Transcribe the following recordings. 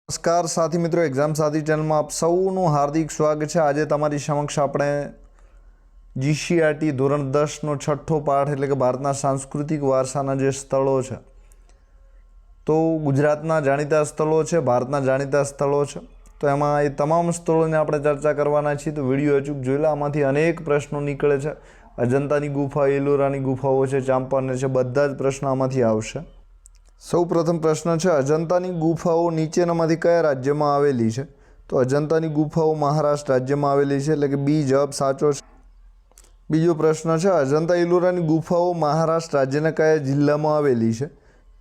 નમસ્કાર સાથી મિત્રો, એક્ઝામ સાથી ચેનલમાં આપ સૌનું હાર્દિક સ્વાગત છે। આજે તમારી સમક્ષ આપણે જીસીઆરટી ધોરણ 10નો છઠ્ઠો પાઠ એટલે કે ભારતના સાંસ્કૃતિક વારસાના જે સ્થળો છે, તો ગુજરાતના જાણીતા સ્થળો છે, ભારતના જાણીતા સ્થળો છે, તો એમાં એ તમામ સ્થળોને આપણે ચર્ચા કરવાના છીએ। તો વિડીયો અચૂક જોઈ લો, આમાંથી અનેક પ્રશ્નો નીકળે છે। અજંતાની ગુફા, એલોરાની ગુફાઓ છે, ચાંપાનેર છે, બધા જ પ્રશ્નો આમાંથી આવશે। સૌ પ્રથમ પ્રશ્ન છે, અજંતાની ગુફાઓ નીચેનામાંથી કયા રાજ્યમાં આવેલી છે? તો અજંતાની ગુફાઓ મહારાષ્ટ્ર રાજ્યમાં આવેલી છે, એટલે કે બી જવાબ સાચો છે। બીજો પ્રશ્ન છે, અજંતા એલોરાની ગુફાઓ મહારાષ્ટ્ર રાજ્યના કયા જિલ્લામાં આવેલી છે?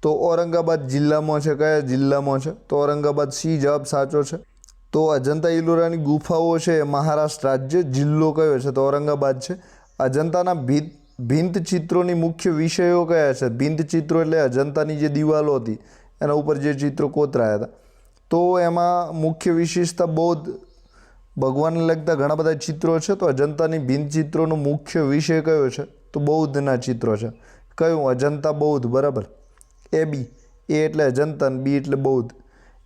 તો ઔરંગાબાદ જિલ્લામાં છે। કયા જિલ્લામાં છે? તો ઔરંગાબાદ, સી જવાબ સાચો છે। તો અજંતા એલોરાની ગુફાઓ છે મહારાષ્ટ્ર રાજ્ય, જિલ્લો કયો છે? તો ઔરંગાબાદ છે। અજંતાના ભિંત ચિત્રોની મુખ્ય વિષયો કયા છે? ભિંત ચિત્રો એટલે અજંતાની જે દિવાલો હતી એના ઉપર જે ચિત્રો કોતરાયા હતા, તો એમાં મુખ્ય વિશેષતા બૌદ્ધ ભગવાનને લગતા ઘણા બધા ચિત્રો છે। તો અજંતાની ભિંત ચિત્રોનો મુખ્ય વિષય કયો છે? તો બૌદ્ધના ચિત્રો છે। કયું? અજંતા બૌદ્ધ, બરાબર। એ એટલે અજંતા, બી એટલે બૌદ્ધ।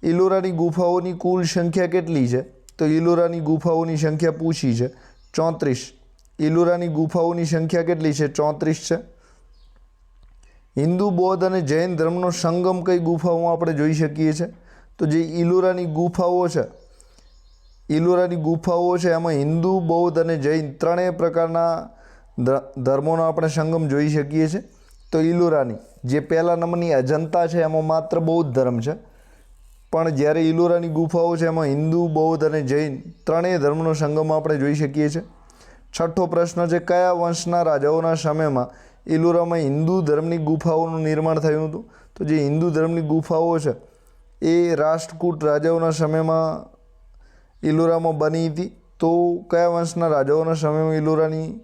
ઇલોરાની ગુફાઓની કુલ સંખ્યા કેટલી છે? તો ઇલોરાની ગુફાઓની સંખ્યા પૂછી છે 34। ઇલોરાની ગુફાઓની સંખ્યા કેટલી છે? 34 છે। હિન્દુ, બૌદ્ધ અને જૈન ધર્મનો સંગમ કઈ ગુફાઓમાં આપણે જોઈ શકીએ છીએ? તો જે ઇલોરાની ગુફાઓ છે એમાં હિન્દુ, બૌદ્ધ અને જૈન ત્રણેય પ્રકારના ધર્મોનો આપણે સંગમ જોઈ શકીએ છીએ। તો ઇલોરાની જે પહેલા નંબરની અજંતા છે એમાં માત્ર બૌદ્ધ ધર્મ છે, પણ જ્યારે ઇલોરાની ગુફાઓ છે એમાં હિન્દુ, બૌદ્ધ અને જૈન ત્રણેય ધર્મનો સંગમ આપણે જોઈ શકીએ છીએ। છઠ્ઠો પ્રશ્ન છે, કયા વંશના રાજાઓના સમયમાં ઇલોરામાં હિન્દુ ધર્મની ગુફાઓનું નિર્માણ થયું હતું? તો જે હિન્દુ ધર્મની ગુફાઓ છે એ રાષ્ટ્રકૂટ રાજાઓના સમયમાં ઇલોરામાં બની હતી। તો કયા વંશના રાજાઓના સમયમાં ઇલોરાની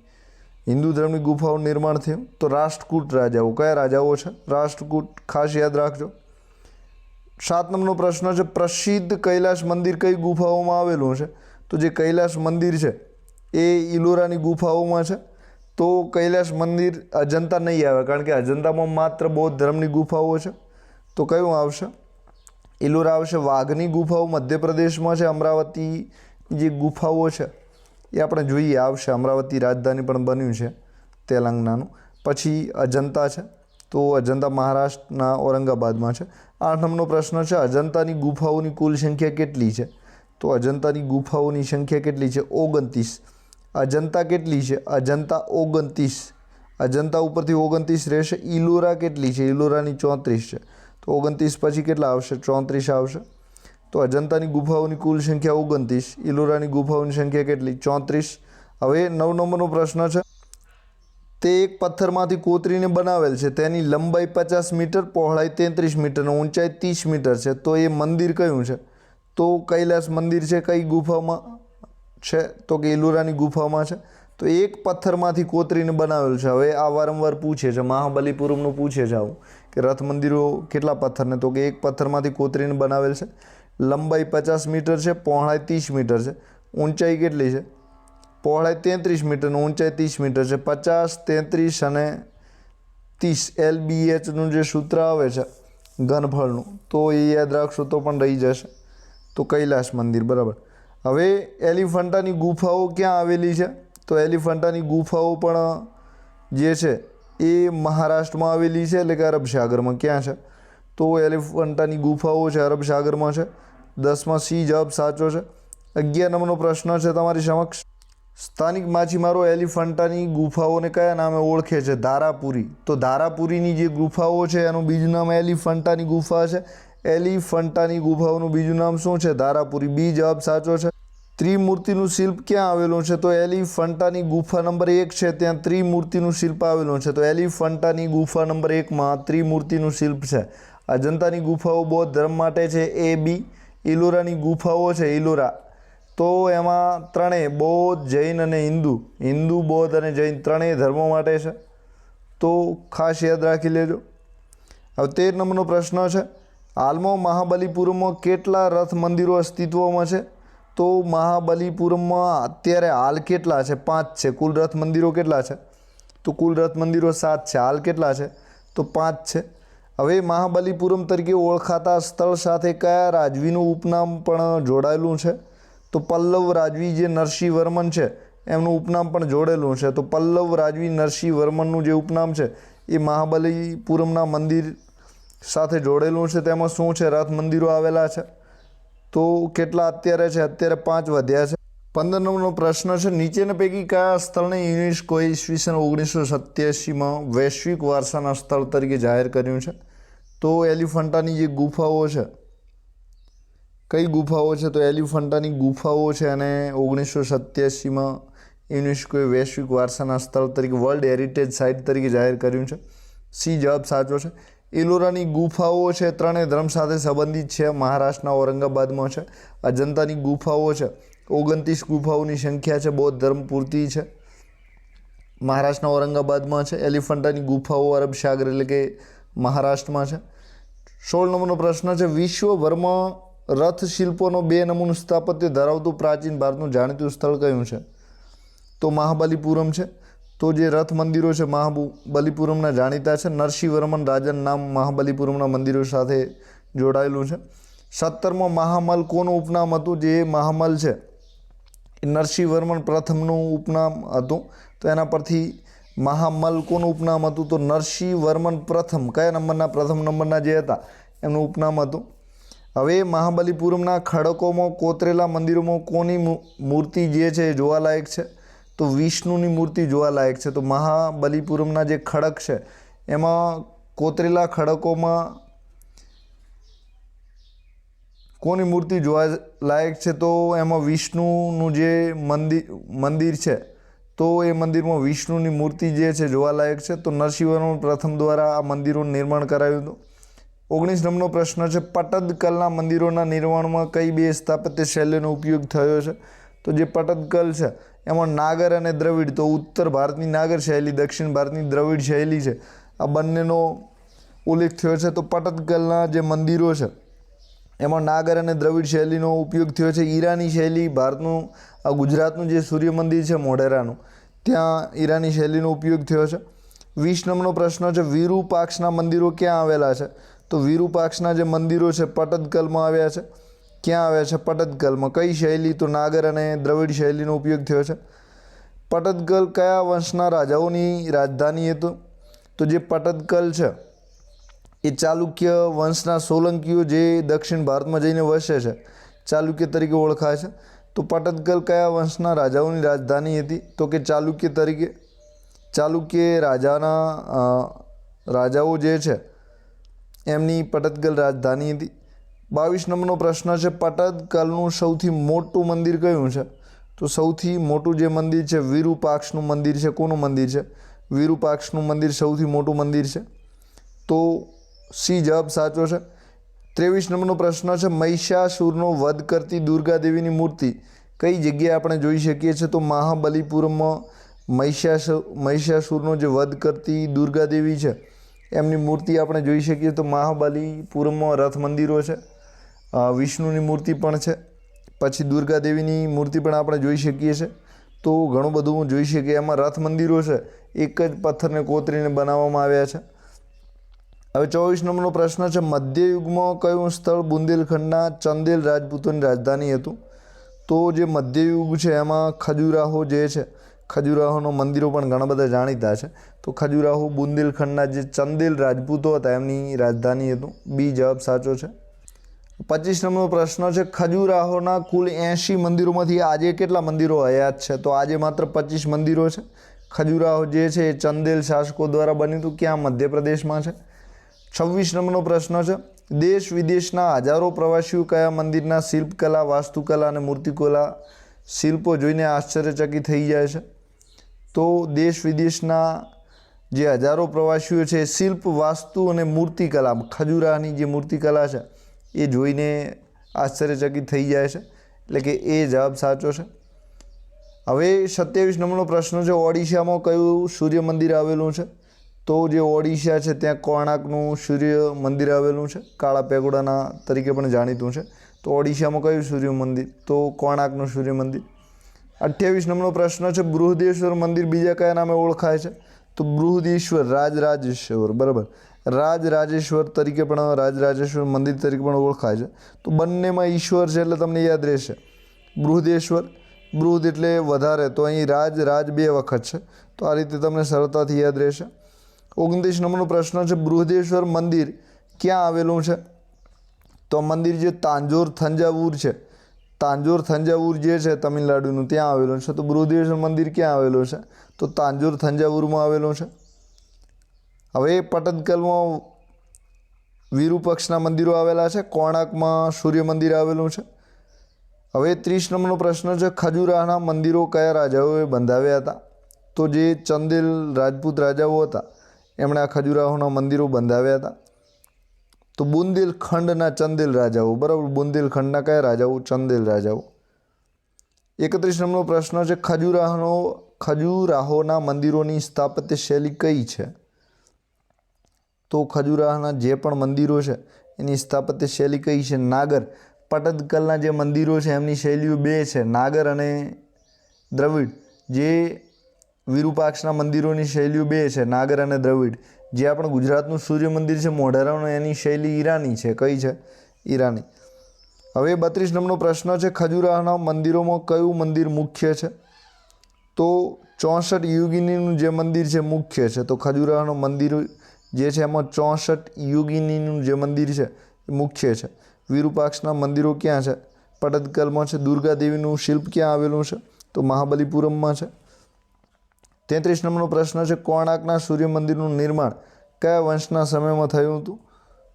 હિન્દુ ધર્મની ગુફાઓનું નિર્માણ થયું? તો રાષ્ટ્રકૂટ રાજાઓ। કયા રાજાઓ છે? રાષ્ટ્રકૂટ, ખાસ યાદ રાખજો। 7 નંબરનો પ્રશ્ન છે, પ્રસિદ્ધ કૈલાસ મંદિર કઈ ગુફાઓમાં આવેલું છે? તો જે કૈલાસ મંદિર છે એ ઇલોરાની ગુફાઓમાં છે। તો કૈલાસ મંદિર અજંતા નહીં આવે, કારણ કે અજંતામાં માત્ર બૌદ્ધ ધર્મની ગુફાઓ છે। તો કયું આવશે? ઇલોરા આવશે। વાઘની ગુફાઓ મધ્યપ્રદેશમાં છે। અમરાવતી જે ગુફાઓ છે એ આપણે જોઈએ આવશે, અમરાવતી રાજધાની પણ બન્યું છે તેલંગાણાનું। પછી અજંતા છે, તો અજંતા મહારાષ્ટ્રના ઔરંગાબાદમાં છે। 8 નંબરનો પ્રશ્ન છે, અજંતાની ગુફાઓની કુલ સંખ્યા કેટલી છે? તો અજંતાની ગુફાઓની સંખ્યા કેટલી છે? 29। અજંતા કેટલી છે? અજંતા 29। અજંતા ઉપરથી 29 રહેશે। ઇલોરા કેટલી છે? ઇલોરાની 34 છે। તો 29 પછી કેટલા આવશે? 34 આવશે। તો અજંતાની ગુફાઓની કુલ સંખ્યા 29, ઇલોરાની ગુફાઓની સંખ્યા કેટલી? 34। હવે 9 નંબરનો પ્રશ્ન છે, તે એક પથ્થરમાંથી કોતરીને બનાવેલ છે, તેની લંબાઈ 50 મીટર, પહોળાઈ 33 મીટર અને ઊંચાઈ 30 મીટર છે, તો એ મંદિર કયું છે? તો કૈલાસ મંદિર છે। કઈ ગુફામાં છે? તો કે ઇલોરાની ગુફામાં છે। તો એક પથ્થરમાંથી કોતરીને બનાવેલું છે। હવે આ વારંવાર પૂછે છે, મહાબલીપુરમનું પૂછે છે આવું, કે રથ મંદિરો કેટલા પથ્થરને? તો કે એક પથ્થરમાંથી કોતરીને બનાવેલ છે। લંબાઈ 50 મીટર છે, પહોળાઈ 30 મીટર છે, ઊંચાઈ કેટલી છે? પહોળાઈ 33 મીટર અને ઊંચાઈ 30 મીટર છે। 50, 33 અને 30 LBHનું જે સૂત્ર આવે છે ઘનફળનું, તો એ યાદ રાખશો તો પણ રહી જશે। તો કૈલાસ મંદિર, બરાબર। હવે એલિફન્ટાની ગુફાઓ ક્યાં આવેલી છે? તો એલિફન્ટાની ગુફાઓ પણ જે છે એ મહારાષ્ટ્રમાં આવેલી છે, એટલે કે અરબ સાગરમાં। ક્યાં છે? તો એલિફન્ટાની ગુફાઓ છે અરબ સાગરમાં છે। 10માં સી જવાબ સાચો છે। 11 નંબરનો પ્રશ્ન છે તમારી સમક્ષ, સ્થાનિક માછીમારો એલિફન્ટાની ગુફાઓને કયા નામે ઓળખે છે? ધારાપુરી। તો ધારાપુરીની જે ગુફાઓ છે એનું બીજું નામ એલિફન્ટાની ગુફા છે। એલિફન્ટાની ગુફાઓનું બીજું નામ શું છે? ધારાપુરી, બી જવાબ સાચો છે। ત્રિમૂર્તિનું શિલ્પ ક્યાં આવેલું છે? તો એલિફન્ટાની ગુફા નંબર 1 છે ત્યાં ત્રિમૂર્તિનું શિલ્પ આવેલું છે। તો એલિફન્ટાની ગુફા નંબર 1માં ત્રિમૂર્તિનું શિલ્પ છે। અજંતાની ગુફાઓ બૌદ્ધ ધર્મ માટે છે, એ, બી। ઇલોરાની ગુફાઓ છે ઇલોરા, તો એમાં ત્રણેય બૌદ્ધ, જૈન અને હિન્દુ, બૌદ્ધ અને જૈન ત્રણેય ધર્મો માટે છે। તો ખાસ યાદ રાખી લેજો। હવે 13 નંબરનો પ્રશ્ન છે, હાલમાં મહાબલીપુરમમાં કેટલા રથ મંદિરો અસ્તિત્વમાં છે? તો મહાબલીપુરમમાં અત્યારે હાલ કેટલા છે? 5 છે। કુલ રથ મંદિરો કેટલા છે? તો કુલ રથ મંદિરો 7 છે, હાલ કેટલા છે? તો 5 છે। હવે મહાબલીપુરમ તરીકે ઓળખાતા સ્થળ સાથે કયા રાજવીનું ઉપનામ પણ જોડાયેલું છે? તો પલ્લવ રાજવી જે નરસિંહવર્મન છે એમનું ઉપનામ પણ જોડેલું છે. તો પલ્લવ રાજવી નરસિંહવર્મનનું જે ઉપનામ છે એ મહાબલીપુરમના મંદિર સાથે જોડેલું છે. તેમાં શું છે? રથ મંદિરો આવેલા છે. તો કેટલા અત્યારે છે? અત્યારે 5 વધ્યા છે. 15 નંબરનો પ્રશ્ન છે, નીચેના પૈકી કયા સ્થળને યુનેસ્કોએ ઈસવીસન 1987માં વૈશ્વિક વારસાના સ્થળ તરીકે જાહેર કર્યું છે? તો એલિફન્ટાની જે ગુફાઓ છે, કઈ ગુફાઓ છે? તો એલિફન્ટાની ગુફાઓ છે અને 1987માં યુનેસ્કોએ વૈશ્વિક વારસાના સ્થળ તરીકે વર્લ્ડ હેરિટેજ સાઇટ તરીકે જાહેર કર્યું છે. સી જવાબ સાચો છે. એલોરાની ગુફાઓ છે ત્રણેય ધર્મ સાથે સંબંધિત છે, મહારાષ્ટ્રના ઔરંગાબાદમાં છે. અજંતાની ગુફાઓ છે 29 ગુફાઓની સંખ્યા છે, બૌદ્ધ ધર્મ પૂરતી છે, મહારાષ્ટ્રના ઔરંગાબાદમાં છે. એલિફન્ટાની ગુફાઓ અરબ સાગર એટલે કે મહારાષ્ટ્રમાં છે. 16 નંબરનો પ્રશ્ન છે, વિશ્વભરમાં રથ શિલ્પોનો 2 નમૂનું સ્થાપત્ય ધરાવતું પ્રાચીન ભારતનું જાણીતું સ્થળ કયું છે? તો મહાબલીપુરમ છે. તો જે રથ મંદિરો છે મહાબલીપુરમના જાણીતા છે. નરસિંહવર્મન રાજાનું નામ મહાબલીપુરમના મંદિરો સાથે જોડાયેલું છે. 17માં મહામલ કોનું ઉપનામ હતું? જે મહામલ છે એ નરસિંહવર્મન પ્રથમનું ઉપનામ હતું. તો એના પરથી મહામલ કોનું ઉપનામ હતું? તો નરસિંહવર્મન પ્રથમ, કયા નંબરના? પ્રથમ નંબરના જે હતા એમનું ઉપનામ હતું. હવે મહાબલીપુરમના ખડકોમાં કોતરેલા મંદિરોમાં કોની મૂર્તિ જે છે એ જોવાલાયક છે? તો વિષ્ણુની મૂર્તિ જોવાલાયક છે. તો મહાબલીપુરમના જે ખડક છે એમાં કોતરેલા ખડકોમાં કોની મૂર્તિ જોવા લાયક છે? તો એમાં વિષ્ણુનું જે મંદિર છે તો એ મંદિરમાં વિષ્ણુની મૂર્તિ જે છે જોવાલાયક છે. તો નરસિંહવર્મન પ્રથમ દ્વારા આ મંદિરોનું નિર્માણ કરાયું હતું. 19 નંબરનો પ્રશ્ન છે, પટ્ટદકલના મંદિરોના નિર્માણમાં કઈ 2 સ્થાપત્ય શૈલીનો ઉપયોગ થયો છે? તો જે પટ્ટદકલ છે એમાં નાગર અને દ્રવિડ, તો ઉત્તર ભારતની નાગર શૈલી, દક્ષિણ ભારતની દ્રવિડ શૈલી છે, આ બંનેનો ઉલ્લેખ થયો છે. તો પટ્ટદકલના જે મંદિરો છે એમાં નાગર અને દ્રવિડ શૈલીનો ઉપયોગ થયો છે. ઈરાની શૈલી, ભારતનું ગુજરાતનું જે સૂર્ય મંદિર છે મોઢેરાનું, ત્યાં ઈરાની શૈલીનો ઉપયોગ થયો છે. 20 નંબરનો પ્રશ્ન છે, વિરુપાક્ષના મંદિરો ક્યાં આવેલા છે? તો વિરુપાક્ષના જે મંદિરો છે પટ્ટદકલમાં આવ્યા છે. ક્યાં આવ્યા છે? પટ્ટદકલમાં. કઈ શૈલી? તો નાગર અને દ્રવિડ શૈલીનો ઉપયોગ થયો છે. પટ્ટદકલ કયા વંશના રાજાઓની રાજધાની હતું? તો જે પટ્ટદકલ છે એ ચાલુક્ય વંશના સોલંકીઓ જે દક્ષિણ ભારતમાં જઈને વસે છે, ચાલુક્ય તરીકે ઓળખાય છે. તો પટ્ટદકલ કયા વંશના રાજાઓની રાજધાની હતી? તો કે ચાલુક્ય તરીકે. ચાલુક્ય રાજાઓ જે છે એમની પટ્ટદકલ રાજધાની હતી. 22 નંબરનો પ્રશ્ન છે, પટ્ટદકલનું સૌથી મોટું મંદિર કયું છે? તો સૌથી મોટું જે મંદિર છે વિરુપાક્ષનું મંદિર છે. કોનું મંદિર છે? વિરુપાક્ષનું મંદિર સૌથી મોટું મંદિર છે. તો સી જવાબ સાચો છે. 23 નંબરનો પ્રશ્ન છે, મહિષાસુરનો વધ કરતી દુર્ગા દેવીની મૂર્તિ કઈ જગ્યાએ આપણે જોઈ શકીએ છીએ? તો મહાબલીપુરમમાં મહિષાસુરનો જે વધ કરતી દુર્ગા દેવી છે એમની મૂર્તિ આપણે જોઈ શકીએ. તો મહાબલીપુરમમાં રથ મંદિરો છે, વિષ્ણુની મૂર્તિ પણ છે, પછી દુર્ગા દેવીની મૂર્તિ પણ આપણે જોઈ શકીએ છીએ. તો ઘણું બધું જોઈ શકીએ. એમાં રથ મંદિરો છે એક જ પથ્થરને કોતરીને બનાવવામાં આવ્યા છે. હવે 24 નંબરનો પ્રશ્ન છે, મધ્યયુગમાં કયું સ્થળ બુંદેલખંડના ચંદેલ રાજપૂતોની રાજધાની હતું? તો જે મધ્યયુગ છે એમાં ખજુરાહો જે છે, ખજુરાહોનો મંદિરો પણ ઘણા બધા જાણીતા છે. તો ખજુરાહો બુંદેલખંડના જે ચંદેલ રાજપૂતો હતા એમની રાજધાની હતું. બી જવાબ સાચો છે. 25 નંબરનો પ્રશ્ન છે, ખજુરાહોના કુલ 80 મંદિરોમાંથી આજે કેટલા મંદિરો હયાત છે? તો આજે માત્ર 25 મંદિરો છે. ખજુરાહો જે છે એ ચંદેલ શાસકો દ્વારા બન્યું હતું. ક્યાં? મધ્યપ્રદેશમાં છે. 26 નંબરનો પ્રશ્ન છે, દેશ વિદેશના હજારો પ્રવાસીઓ કયા મંદિરના શિલ્પકલા, વાસ્તુકલા અને મૂર્તિકલા શિલ્પો જોઈને આશ્ચર્યચકિત થઈ જાય છે? તો દેશ વિદેશના જે હજારો પ્રવાસીઓ છે શિલ્પ, વાસ્તુ અને મૂર્તિકલા, ખજુરાહની જે મૂર્તિકલા છે એ જોઈને આશ્ચર્યચકિત થઈ જાય છે. એટલે કે એ જવાબ સાચો છે. હવે 27 નંબરનો પ્રશ્ન છે, ઓડિશામાં કયું સૂર્ય મંદિર આવેલું છે? તો જે ઓડિશા છે ત્યાં કોણાર્કનું સૂર્ય મંદિર આવેલું છે, કાળા પેગોડાના તરીકે પણ જાણીતું છે. તો ઓડિશામાં કયું સૂર્ય મંદિર? તો કોણાર્કનું સૂર્ય મંદિર. 28 નંબરનો પ્રશ્ન છે, બૃહદેશ્વર મંદિર બીજા કયા નામે ઓળખાય છે? તો બૃહદેશ્વર, રાજરાજેશ્વર, બરાબર, રાજરાજેશ્વર તરીકે પણ રાજરાજેશ્વર મંદિર તરીકે પણ ઓળખાય છે. તો બંનેમાં ઈશ્વર છે એટલે તમને યાદ રહેશે. બૃહદેશ્વર, બૃહદ એટલે વધારે, તો અહીં રાજ 2 વખત છે. તો આ રીતે તમને સરળતાથી યાદ રહેશે. 29 નંબરનો પ્રશ્ન છે, બૃહદેશ્વર મંદિર ક્યાં આવેલું છે? તો મંદિર જે તાંજોર થંજાવુર છે, તાંજોર થંજાવુર જે છે તમિલનાડુનું, ત્યાં આવેલું છે. તો બૃહદેશ્વર મંદિર ક્યાં આવેલું છે? તો તાંજોર થંજાવુરમાં આવેલું છે. હવે પટદકલમાં વિરુપક્ષના મંદિરો આવેલા છે. કોણાર્કમાં સૂર્ય મંદિર આવેલું છે. હવે 30 નંબરનો પ્રશ્ન છે, ખજુરાહના મંદિરો કયા રાજાઓએ બંધાવ્યા હતા? તો જે ચંદેલ રાજપૂત રાજાઓ હતા એમણે આ ખજુરાહોના મંદિરો બંધાવ્યા હતા. તો બુંદેલખંડના ચંદેલ રાજાઓ, બરાબર, બુંદેલખંડના કયા રાજાઓ? ચંદેલ રાજાઓ. 31 નંબરનો પ્રશ્ન છે, ખજુરાહોના મંદિરોની સ્થાપત્ય શૈલી કઈ છે? તો ખજુરાહોના જે પણ મંદિરો છે એની સ્થાપત્ય શૈલી કઈ છે? નાગર. પટદકલના જે મંદિરો છે એમની શૈલીઓ 2 છે, નાગર અને દ્રવિડ. જે વિરુપાક્ષના મંદિરોની શૈલીઓ 2 છે, નાગર અને દ્રવિડ. જે આપણે ગુજરાતનું સૂર્ય મંદિર છે મોઢેરાનું, એની શૈલી ઈરાની છે. કઈ છે? ઈરાની. હવે 32 નંબરનો પ્રશ્ન છે, ખજુરાહોના મંદિરોમાં કયું મંદિર મુખ્ય છે? તો 64 યોગિનીનું જે મંદિર છે મુખ્ય છે. તો ખજુરાહોનું મંદિર જે છે એમાં 64 યોગિનીનું જે મંદિર છે એ મુખ્ય છે. વિરુપાક્ષના મંદિરો ક્યાં છે? પટદકલમાં છે. દુર્ગા દેવીનું શિલ્પ ક્યાં આવેલું છે? તો મહાબલીપુરમમાં છે. 33 નંબરનો પ્રશ્ન છે, કોણાર્કના સૂર્ય મંદિરનું નિર્માણ કયા વંશના સમયમાં થયું હતું?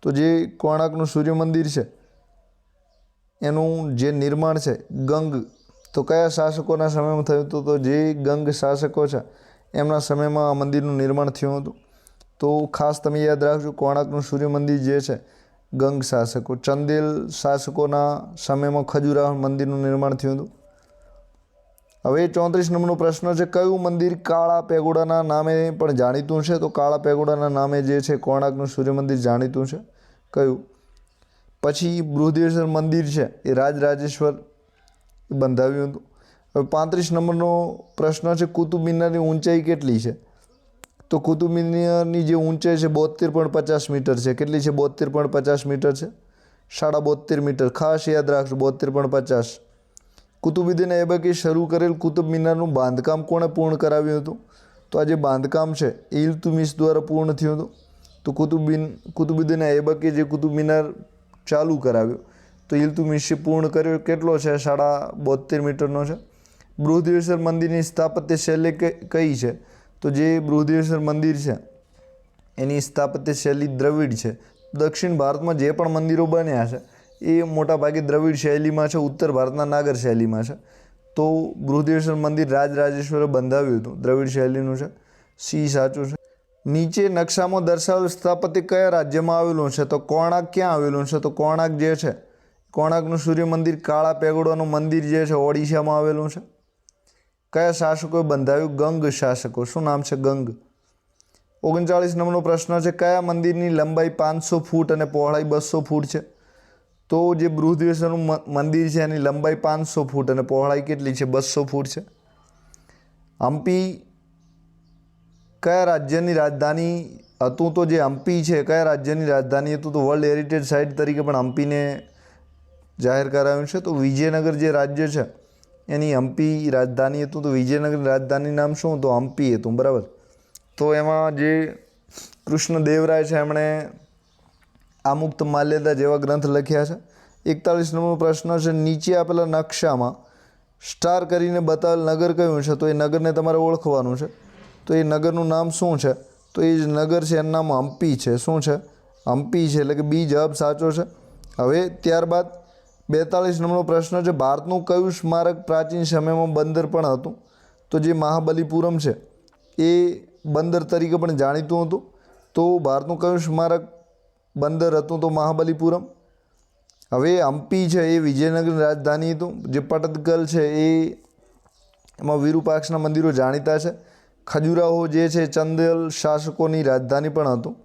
તો જે કોણાર્કનું સૂર્ય મંદિર છે એનું જે નિર્માણ છે ગંગ, તો કયા શાસકોના સમયમાં થયું હતું? તો જે ગંગ શાસકો છે એમના સમયમાં આ મંદિરનું નિર્માણ થયું હતું. તો ખાસ તમે યાદ રાખજો, કોણાર્કનું સૂર્ય મંદિર જે છે ગંગ શાસકો, ચંદેલ શાસકોના સમયમાં ખજુરાહો મંદિરનું નિર્માણ થયું હતું. હવે 34 નંબરનો પ્રશ્ન છે, કયું મંદિર કાળા પેગોડાના નામે પણ જાણીતું છે? તો કાળા પેગોડાના નામે જે છે કોણાર્કનું સૂર્ય મંદિર જાણીતું છે. કયું? પછી બૃહદેશ્વર મંદિર છે એ રાજરાજેશ્વર બંધાવ્યું હતું. હવે 35 નંબરનો પ્રશ્ન છે, કુતુબ મિનારની ઊંચાઈ કેટલી છે? તો કુતુબ મિનારની જે ઊંચાઈ છે 72.50 મીટર છે. કેટલી છે? 72.50 મીટર છે. 72.5 મીટર. ખાસ યાદ રાખજો, 72.50. કુતુબુદ્દીન ઐબકે શરૂ કરેલ કુતુબ મિનારનું બાંધકામ કોણે પૂર્ણ કરાવ્યું હતું? તો આ જે બાંધકામ છે એ ઇલ્તુમિશ દ્વારા પૂર્ણ થયું હતું. તો કુતુબુદ્દીન ઐબકે જે કુતુબ મિનાર ચાલુ કરાવ્યો તો ઇલ્તુમિશે પૂર્ણ કર્યો. કેટલો છે? 72.5 મીટરનો છે. બૃહદેશ્વર મંદિરની સ્થાપત્ય શૈલી કઈ છે? તો જે બૃહદેશ્વર મંદિર છે એની સ્થાપત્ય શૈલી દ્રવિડ છે. દક્ષિણ ભારતમાં જે પણ મંદિરો બન્યા છે એ મોટાભાગે દ્રવિડ શૈલીમાં છે, ઉત્તર ભારતના નાગર શૈલીમાં છે. તો બૃહદેશ્વર મંદિર રાજરાજેશ્વરે બંધાવ્યું હતું, દ્રવિડ શૈલીનું છે. સી સાચું છે. નીચે નકશામાં દર્શાવેલ સ્થાપત્ય કયા રાજ્યમાં આવેલું છે? તો કોણાર્ક ક્યાં આવેલું છે? તો કોણાર્ક જે છે, કોણાર્કનું સૂર્ય મંદિર, કાળા પેગોડાનું મંદિર જે છે ઓડિશામાં આવેલું છે. કયા શાસકોએ બંધાવ્યું? ગંગ શાસકો. શું નામ છે? ગંગ. 39 નંબરનો પ્રશ્ન છે, કયા મંદિરની લંબાઈ 500 ફૂટ અને પહોળાઈ 200 ફૂટ છે? તો જે બૃહદેશ્વરનું મંદિર છે એની લંબાઈ 500 ફૂટ અને પહોળાઈ કેટલી છે? 200 ફૂટ છે. હમ્પી કયા રાજ્યની રાજધાની હતું? તો જે હમ્પી છે કયા રાજ્યની રાજધાની હતું? તો વર્લ્ડ હેરિટેજ સાઇટ તરીકે પણ હમ્પીને જાહેર કરાયું છે. તો વિજયનગર જે રાજ્ય છે એની હમ્પી રાજધાની હતું. તો વિજયનગરની રાજધાની નામ શું? તો હમ્પી હતું, બરાબર. તો એમાં જે કૃષ્ણદેવરાય છે એમણે આમુક્ત માલ્યદા જેવા ગ્રંથ લખ્યા છે. 41 નંબરનો પ્રશ્ન છે, નીચે આપેલા નકશામાં સ્ટાર કરીને બતાવેલ નગર કયું છે? તો એ નગરને તમારે ઓળખવાનું છે. તો એ નગરનું નામ શું છે? તો એ જ નગર છે એનું નામ હમ્પી છે. શું છે? હમ્પી છે, એટલે કે બી જવાબ સાચો છે. હવે ત્યારબાદ 42 નંબરનો પ્રશ્ન છે, ભારતનું કયું સ્મારક પ્રાચીન સમયમાં બંદર પણ હતું? તો જે મહાબલીપુરમ છે એ બંદર તરીકે પણ જાણીતું હતું. તો ભારતનું કયું સ્મારક બંદર હતું? તો મહાબલીપુરમ. હવે હમ્પી છે એ વિજયનગરની રાજધાની હતું. જે પટદકલ છે એમાં વિરુપાક્ષના મંદિરો જાણીતા છે. ખજુરાહો જે છે ચંદેલ શાસકોની રાજધાની પણ હતું.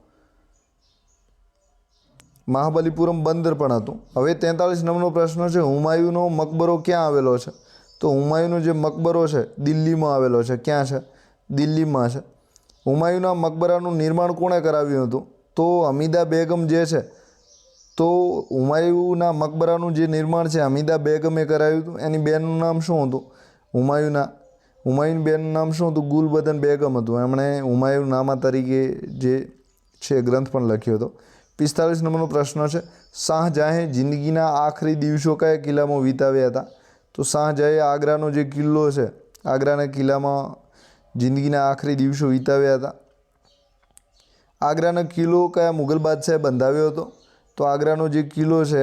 મહાબલીપુરમ બંદર પણ હતું. હવે 43 નંબરનો પ્રશ્ન છે, હુમાયુનો મકબરો ક્યાં આવેલો છે? તો હુમાયુનો જે મકબરો છે દિલ્હીમાં આવેલો છે. ક્યાં છે? દિલ્હીમાં છે. હુમાયુના મકબરાનું નિર્માણ કોણે કરાવ્યું હતું? તો હમીદા બેગમ જે છે તો હુમાયુના મકબરાનું જે નિર્માણ છે હમીદા બેગમે કરાવ્યું હતું. એની બેનનું નામ શું હતું? હુમાયુન બેનનું નામ શું હતું? ગુલબદન બેગમ હતું. એમણે હુમાયુન નામા તરીકે જે છે ગ્રંથ પણ લખ્યો હતો. 45 નંબરનો પ્રશ્ન છે, શાહજહાંએ જિંદગીના આખરી દિવસો કયા કિલ્લામાં વિતાવ્યા હતા? તો શાહજહાંએ આગ્રાનો જે કિલ્લો છે, આગ્રાના કિલ્લામાં જિંદગીના આખરી દિવસો વિતાવ્યા હતા. આગ્રાનો કિલ્લો કયા મુગલ બાદશાહે બંધાવ્યો હતો? તો આગ્રાનો જે કિલ્લો છે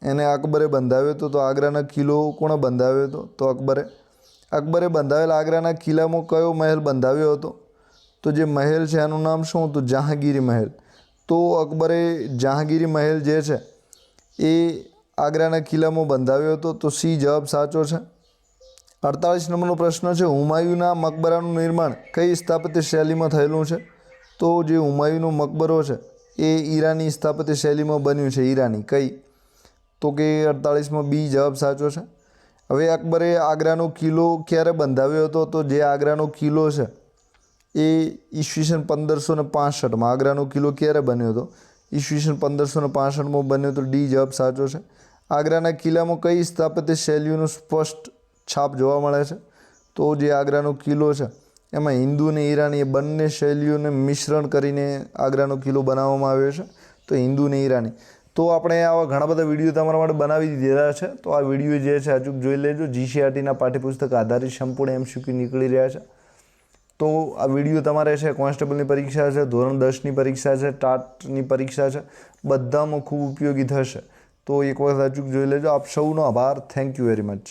એને અકબરે બંધાવ્યો હતો. તો આગ્રાનો કિલ્લો કોણે બંધાવ્યો હતો? તો અકબરે બંધાવેલ આગ્રાના કિલ્લામાં કયો મહેલ બંધાવ્યો હતો? તો જે મહેલ છે એનું નામ શું હતું? જહાંગીરી મહેલ. તો અકબરે જહાંગીરી મહેલ જે છે એ આગ્રાના કિલ્લામાં બંધાવ્યો હતો. તો સી જવાબ સાચો છે. 48 નંબરનો પ્રશ્ન છે, હુમાયુના મકબરાનું નિર્માણ કઈ સ્થાપત્ય શૈલીમાં થયેલું છે? તો જે હુમાયુનો મકબરો છે એ ઈરાની સ્થાપત્ય શૈલીમાં બન્યું છે. ઈરાની કઈ? તો કે 48માં બી જવાબ સાચો છે. હવે અકબરે આગ્રાનો કિલ્લો ક્યારે બંધાવ્યો હતો? તો જે આગ્રાનો કિલ્લો છે એ ઈસવીસન 1565માં. આગ્રાનો કિલ્લો ક્યારે બન્યો હતો? ઈસવીસન 1565માં બન્યો. તો ડી જવાબ સાચો છે. આગ્રાના કિલ્લામાં કઈ સ્થાપત્ય શૈલીઓનો સ્પષ્ટ છાપ જોવા મળે છે? તો જે આગ્રાનો કિલ્લો છે એમાં હિન્દુ અને ઈરાની એ બંને શૈલીઓને મિશ્રણ કરીને આગ્રાનો કિલ્લો બનાવવામાં આવ્યો છે. તો હિન્દુ અને ઈરાની. તો આપણે આવા ઘણા બધા વિડીયો તમારા માટે બનાવી દીધા છે. તો આ વિડીયો જે છે અચૂક જોઈ લેજો. જીસીઆરટીના પાઠ્યપુસ્તક આધારિત સંપૂર્ણ એમસીક્યુ નીકળી રહ્યા છે. તો આ વિડીયો તમારે છે કોન્સ્ટેબલની પરીક્ષા છે, ધોરણ 10ની પરીક્ષા છે, ટાટની પરીક્ષા છે, બધામાં ખૂબ ઉપયોગી થશે. તો એક વખત અચૂક જોઈ લેજો. આપ સૌનો આભાર. Thank you very much.